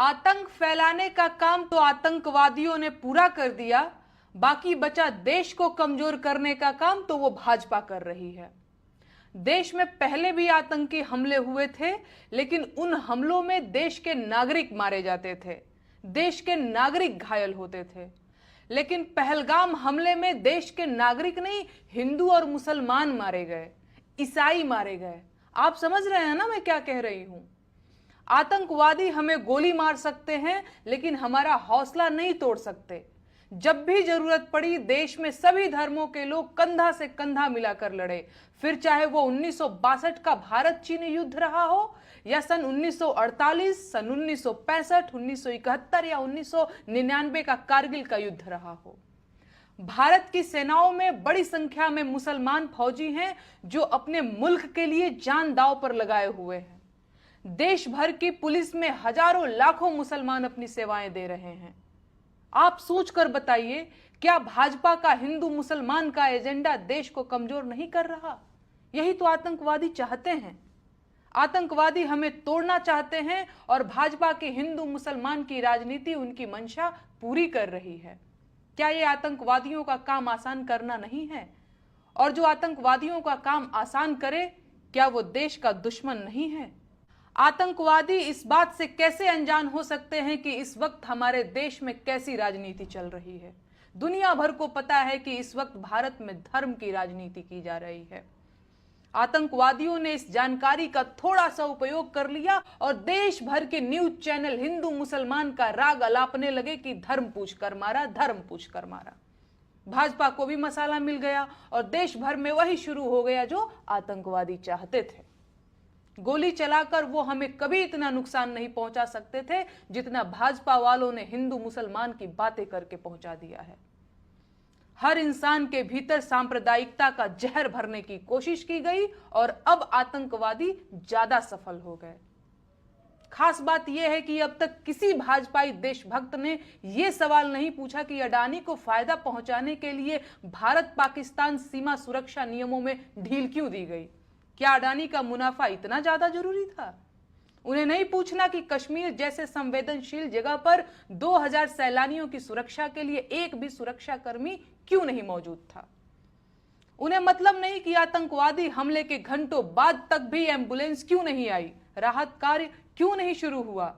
आतंक फैलाने का काम तो आतंकवादियों ने पूरा कर दिया, बाकी बचा देश को कमजोर करने का काम तो वो भाजपा कर रही है। देश में पहले भी आतंकी हमले हुए थे, लेकिन उन हमलों में देश के नागरिक मारे जाते थे, देश के नागरिक घायल होते थे। लेकिन पहलगाम हमले में देश के नागरिक नहीं, हिंदू और मुसलमान मारे गए, ईसाई मारे गए। आप समझ रहे हैं ना मैं क्या कह रही हूं? आतंकवादी हमें गोली मार सकते हैं, लेकिन हमारा हौसला नहीं तोड़ सकते। जब भी जरूरत पड़ी देश में सभी धर्मों के लोग कंधा से कंधा मिलाकर लड़े, फिर चाहे वो 1962 का भारत चीन युद्ध रहा हो, या सन 1948, सन 1965, 1971 या 1999 का कारगिल का युद्ध रहा हो। भारत की सेनाओं में बड़ी संख्या में मुसलमान फौजी हैं जो अपने मुल्क के लिए जान दांव पर लगाए हुए हैं। देश भर की पुलिस में हजारों लाखों मुसलमान अपनी सेवाएं दे रहे हैं। आप सोचकर बताइए, क्या भाजपा का हिंदू मुसलमान का एजेंडा देश को कमजोर नहीं कर रहा? यही तो आतंकवादी चाहते हैं। आतंकवादी हमें तोड़ना चाहते हैं और भाजपा के हिंदू मुसलमान की राजनीति उनकी मंशा पूरी कर रही है। क्या यह आतंकवादियों का काम आसान करना नहीं है? और जो आतंकवादियों का काम आसान करे, क्या वो देश का दुश्मन नहीं है? आतंकवादी इस बात से कैसे अनजान हो सकते हैं कि इस वक्त हमारे देश में कैसी राजनीति चल रही है? दुनिया भर को पता है कि इस वक्त भारत में धर्म की राजनीति की जा रही है। आतंकवादियों ने इस जानकारी का थोड़ा सा उपयोग कर लिया और देश भर के न्यूज चैनल हिंदू मुसलमान का राग अलापने लगे कि धर्म पूछ कर मारा, धर्म पूछ कर मारा। भाजपा को भी मसाला मिल गया और देश भर में वही शुरू हो गया जो आतंकवादी चाहते थे। गोली चलाकर वो हमें कभी इतना नुकसान नहीं पहुंचा सकते थे जितना भाजपा वालों ने हिंदू मुसलमान की बातें करके पहुंचा दिया है। हर इंसान के भीतर सांप्रदायिकता का जहर भरने की कोशिश की गई और अब आतंकवादी ज्यादा सफल हो गए। खास बात यह है कि अब तक किसी भाजपाई देशभक्त ने यह सवाल नहीं पूछा कि अडानी को फायदा पहुंचाने के लिए भारत पाकिस्तान सीमा सुरक्षा नियमों में ढील क्यों दी गई। क्या अडानी का मुनाफा इतना ज्यादा जरूरी था? उन्हें नहीं पूछना कि कश्मीर जैसे संवेदनशील जगह पर 2000 सैलानियों की सुरक्षा के लिए एक भी सुरक्षा कर्मी क्यों नहीं मौजूद था? उन्हें मतलब नहीं कि आतंकवादी हमले के घंटों बाद तक भी एम्बुलेंस क्यों नहीं आई, राहत कार्य क्यों नहीं शुरू हुआ?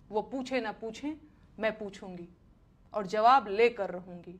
वो पूछे ना पूछे, मैं पूछूंगी और जवाब लेकर रहूंगी।